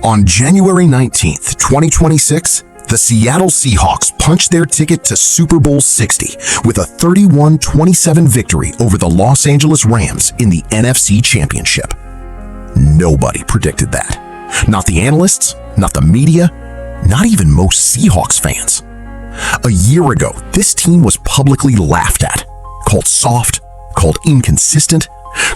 On January 19th, 2026, the Seattle Seahawks punched their ticket to Super Bowl 60 with a 31-27 victory over the Los Angeles Rams in the NFC Championship. Nobody predicted that. Not the analysts, not the media, not even most Seahawks fans. A year ago, this team was publicly laughed at, called soft, called inconsistent,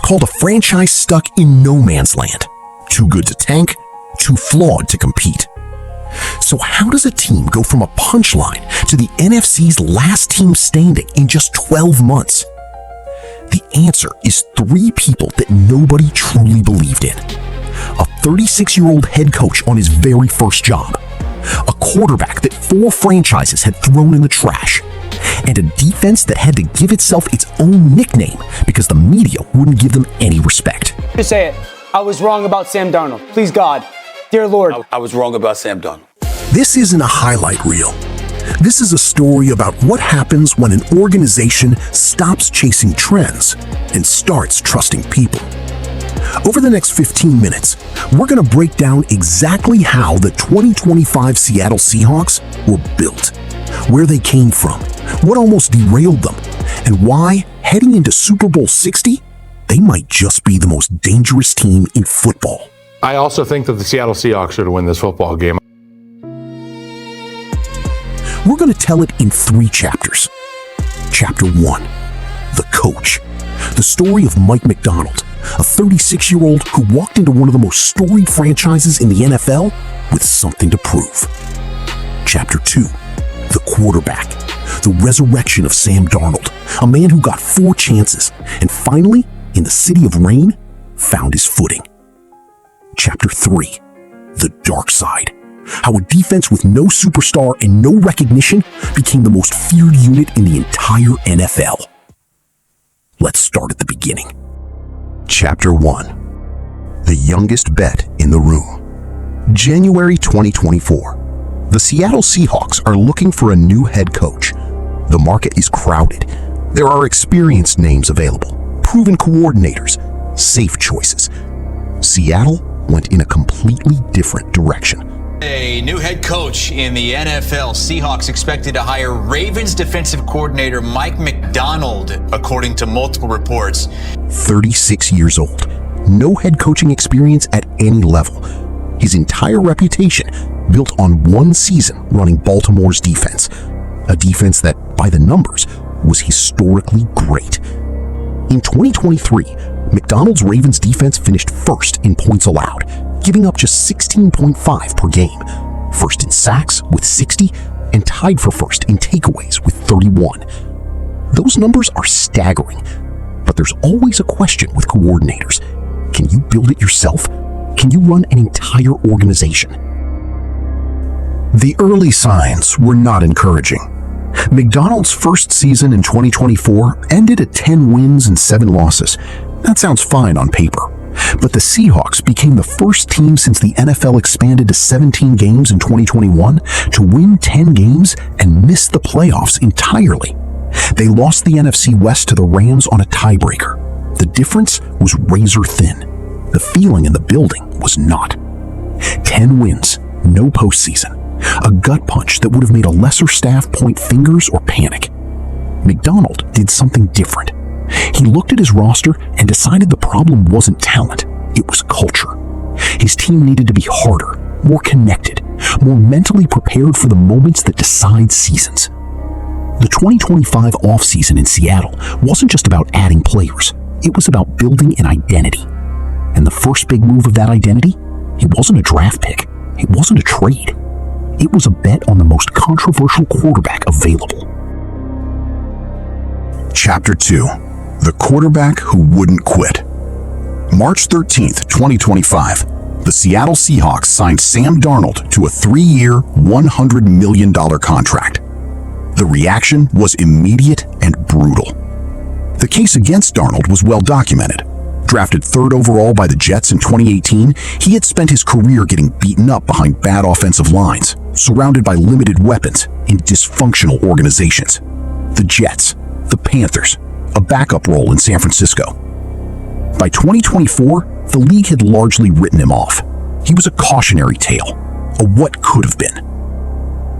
called a franchise stuck in no man's land, too good to tank, too flawed to compete. So how does a team go from a punchline to the NFC's last team standing in just 12 months? The answer is three people that nobody truly believed in. A 36-year-old head coach on his very first job, a quarterback that 4 franchises had thrown in the trash, and a defense that had to give itself its own nickname because the media wouldn't give them any respect. Just say it. I was wrong about Sam Darnold. Please God. Dear Lord. I was wrong about Sam Darnold. This isn't a highlight reel. This is a story about what happens when an organization stops chasing trends and starts trusting people. Over the next 15 minutes, we're going to break down exactly how the 2025 Seattle Seahawks were built, where they came from, what almost derailed them, and why, heading into Super Bowl 60, they might just be the most dangerous team in football. I also think that the Seattle Seahawks should win this football game. We're going to tell it in 3 chapters. Chapter 1, the coach. The story of Mike Macdonald, a 36-year-old who walked into one of the most storied franchises in the NFL with something to prove. Chapter 2, the quarterback. The resurrection of Sam Darnold, a man who got 4 chances and finally, in the city of rain, found his footing. Chapter 3, the dark side. How a defense with no superstar and no recognition became the most feared unit in the entire NFL. Let's start at the beginning. Chapter 1, the youngest bet in the room. January 2024. The Seattle Seahawks are looking for a new head coach. The market is crowded. There are experienced names available, proven coordinators, safe choices. Seattle went in a completely different direction. A new head coach in the NFL. Seahawks expected to hire Ravens defensive coordinator Mike Macdonald, according to multiple reports. 36 years old, no head coaching experience at any level. His entire reputation built on 1 season running Baltimore's defense, a defense that, by the numbers, was historically great. In 2023, Macdonald's Ravens defense finished first in points allowed, giving up just 16.5 per game, first in sacks with 60, and tied for first in takeaways with 31. Those numbers are staggering, but there's always a question with coordinators. Can you build it yourself? Can you run an entire organization? The early signs were not encouraging. Macdonald's first season in 2024 ended at 10 wins and 7 losses. That sounds fine on paper. But the Seahawks became the first team since the NFL expanded to 17 games in 2021 to win 10 games and miss the playoffs entirely. They lost the NFC West to the Rams on a tiebreaker. The difference was razor thin. The feeling in the building was not. 10 wins, no postseason. A gut punch that would have made a lesser staff point fingers or panic. Macdonald did something different. He looked at his roster and decided the problem wasn't talent, it was culture. His team needed to be harder, more connected, more mentally prepared for the moments that decide seasons. The 2025 offseason in Seattle wasn't just about adding players, it was about building an identity. And the first big move of that identity, it wasn't a draft pick, it wasn't a trade. It was a bet on the most controversial quarterback available. Chapter 2, the quarterback who wouldn't quit. March 13th, 2025, the Seattle Seahawks signed Sam Darnold to a 3-year, $100 million contract. The reaction was immediate and brutal. The case against Darnold was well documented. Drafted 3rd overall by the Jets in 2018, he had spent his career getting beaten up behind bad offensive lines, surrounded by limited weapons in dysfunctional organizations. The Jets, the Panthers, a backup role in San Francisco. By 2024, the league had largely written him off. He was a cautionary tale, a what could have been.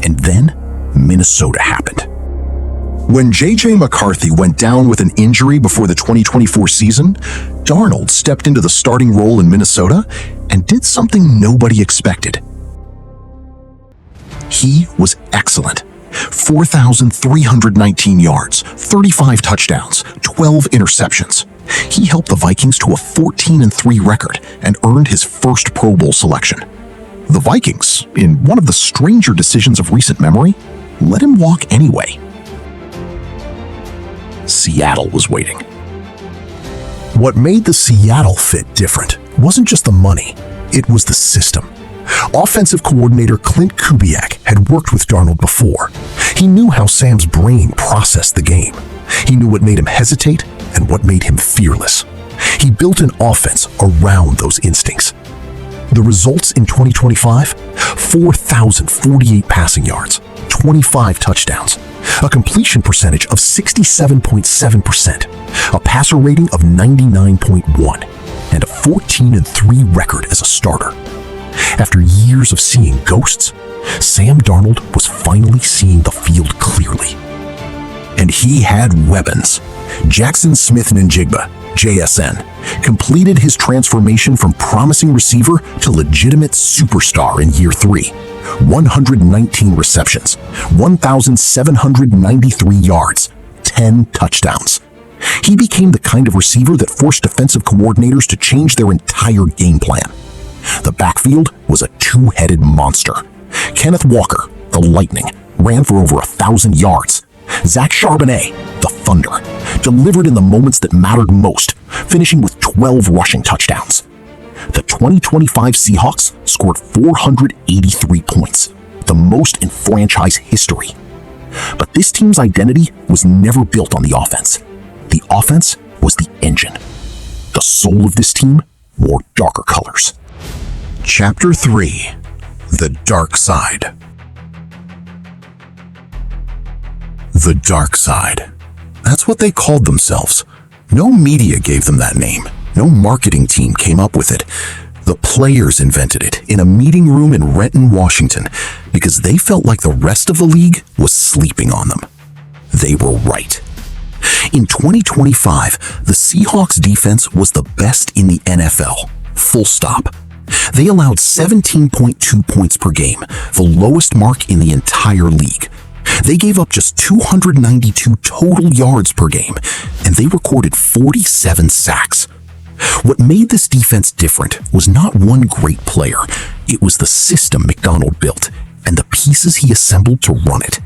And then Minnesota happened. When J.J. McCarthy went down with an injury before the 2024 season, Darnold stepped into the starting role in Minnesota and did something nobody expected. He was excellent. 4,319 yards, 35 touchdowns, 12 interceptions. He helped the Vikings to a 14-3 record and earned his first Pro Bowl selection. The Vikings, in one of the stranger decisions of recent memory, let him walk anyway. Seattle was waiting. What made the Seattle fit different wasn't just the money, it was the system. Offensive coordinator Clint Kubiak had worked with Darnold before. He knew how Sam's brain processed the game. He knew what made him hesitate and what made him fearless. He built an offense around those instincts. The results in 2025? 4,048 passing yards, 25 touchdowns, a completion percentage of 67.7%, a passer rating of 99.1, and a 14-3 record as a starter. After years of seeing ghosts, Sam Darnold was finally seeing the field clearly. And he had weapons. Jackson Smith-Njigba, JSN, completed his transformation from promising receiver to legitimate superstar in year 3. 119 receptions, 1,793 yards, 10 touchdowns. He became the kind of receiver that forced defensive coordinators to change their entire game plan. The backfield was a two-headed monster. Kenneth Walker, the Lightning, ran for over 1,000 yards. Zach Charbonnet, the Thunder, delivered in the moments that mattered most, finishing with 12 rushing touchdowns. The 2025 Seahawks scored 483 points, the most in franchise history. But this team's identity was never built on the offense. The offense was the engine. The soul of this team wore darker colors. Chapter 3: The Dark Side. The Dark Side. That's what they called themselves. No media gave them that name. No marketing team came up with it. The players invented it in a meeting room in Renton, Washington, because they felt like the rest of the league was sleeping on them. They were right. In 2025, the Seahawks defense was the best in the NFL. Full stop. They allowed 17.2 points per game, the lowest mark in the entire league. They gave up just 292 total yards per game, and they recorded 47 sacks. What made this defense different was not one great player. It was the system McDonald built and the pieces he assembled to run it.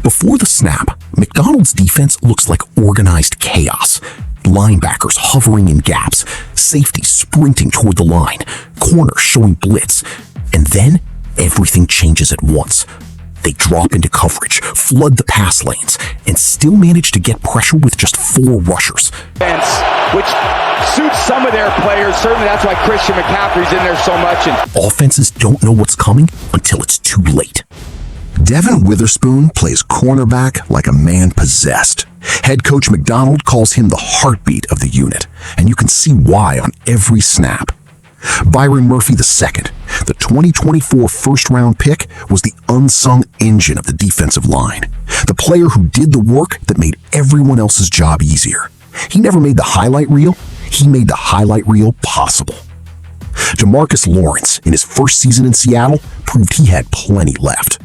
Before the snap, McDonald's defense looks like organized chaos. Linebackers hovering in gaps, safeties sprinting toward the line, corners showing blitz, and then everything changes at once. They drop into coverage, flood the pass lanes, and still manage to get pressure with just 4 rushers. Which suits some of their players. Certainly that's why Christian McCaffrey's in there so much. And offenses don't know what's coming until it's too late. Devin Witherspoon plays cornerback like a man possessed. Head coach McDonald calls him the heartbeat of the unit, and you can see why on every snap. Byron Murphy II, the 2024 first-round pick, was the unsung engine of the defensive line, the player who did the work that made everyone else's job easier. He never made the highlight reel, he made the highlight reel possible. DeMarcus Lawrence, in his first season in Seattle, proved he had plenty left.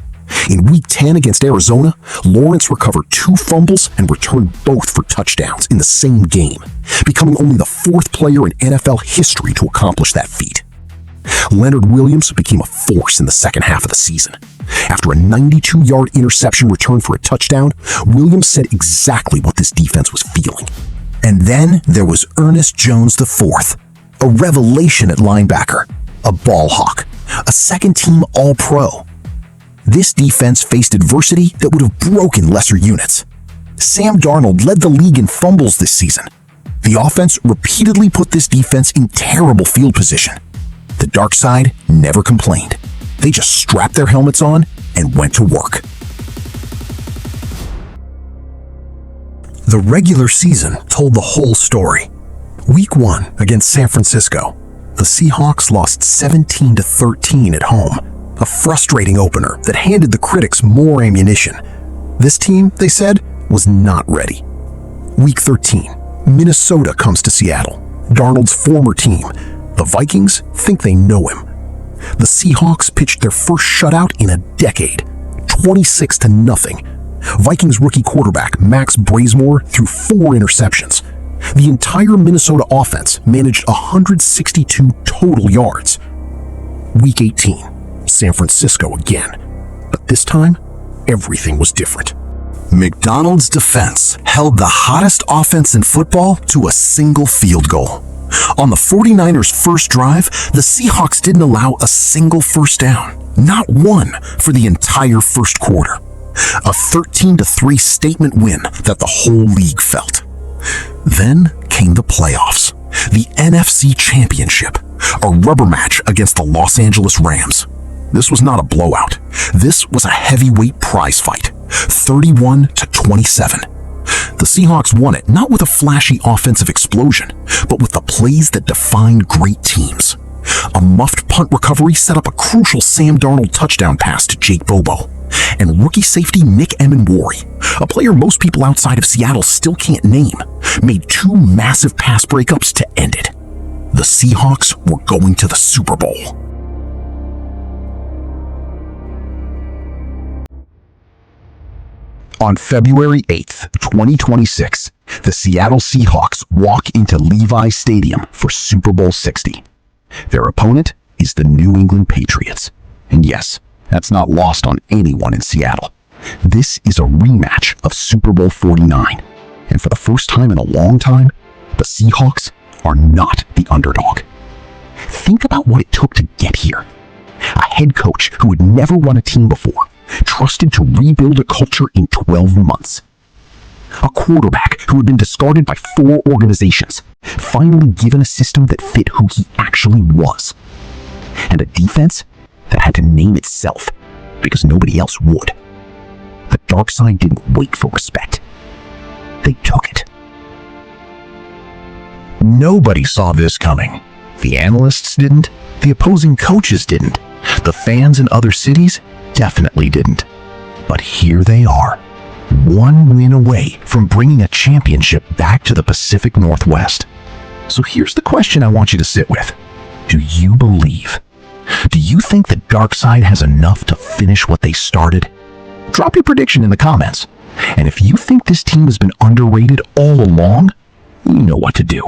In Week 10 against Arizona, Lawrence recovered 2 fumbles and returned both for touchdowns in the same game, becoming only the 4th player in NFL history to accomplish that feat. Leonard Williams became a force in the second half of the season. After a 92-yard interception return for a touchdown, Williams said exactly what this defense was feeling. And then there was Ernest Jones IV, a revelation at linebacker, a ball hawk, a second-team All-Pro. This defense faced adversity that would have broken lesser units. Sam Darnold led the league in fumbles this season. The offense repeatedly put this defense in terrible field position. The dark side never complained. They just strapped their helmets on and went to work. The regular season told the whole story. Week 1 against San Francisco. the Seahawks lost 17-13 at home, a frustrating opener that handed the critics more ammunition. This team, they said, was not ready. Week 13, Minnesota comes to Seattle, Darnold's former team. The Vikings think they know him. The Seahawks pitched their first shutout in a decade, 26-0. Vikings rookie quarterback Max Braysmore threw 4 interceptions. The entire Minnesota offense managed 162 total yards. Week 18, San Francisco again. But this time, everything was different. McDonald's defense held the hottest offense in football to a single field goal. On the 49ers' first drive, the Seahawks didn't allow a single first down, not one for the entire first quarter. A 13-3 statement win that the whole league felt. Then came the playoffs, the NFC Championship, a rubber match against the Los Angeles Rams. This was not a blowout. This was a heavyweight prize fight, 31-27. The Seahawks won it not with a flashy offensive explosion, but with the plays that defined great teams. A muffed punt recovery set up a crucial Sam Darnold touchdown pass to Jake Bobo. And rookie safety Nick Emenwari, a player most people outside of Seattle still can't name, made 2 massive pass breakups to end it. The Seahawks were going to the Super Bowl. On February 8th, 2026, the Seattle Seahawks walk into Levi Stadium for Super Bowl 60. Their opponent is the New England Patriots. And yes, that's not lost on anyone in Seattle. This is a rematch of Super Bowl 49. And for the first time in a long time, the Seahawks are not the underdog. Think about what it took to get here. A head coach who had never run a team before, trusted to rebuild a culture in 12 months. A quarterback who had been discarded by 4 organizations, finally given a system that fit who he actually was. And a defense that had to name itself because nobody else would. The dark side didn't wait for respect. They took it. Nobody saw this coming. The analysts didn't. The opposing coaches didn't. The fans in other cities definitely didn't. But here they are, 1 win away from bringing a championship back to the Pacific Northwest. So here's the question I want you to sit with. Do you believe? Do you think the dark side has enough to finish what they started? Drop your prediction in the comments. And if you think this team has been underrated all along, you know what to do.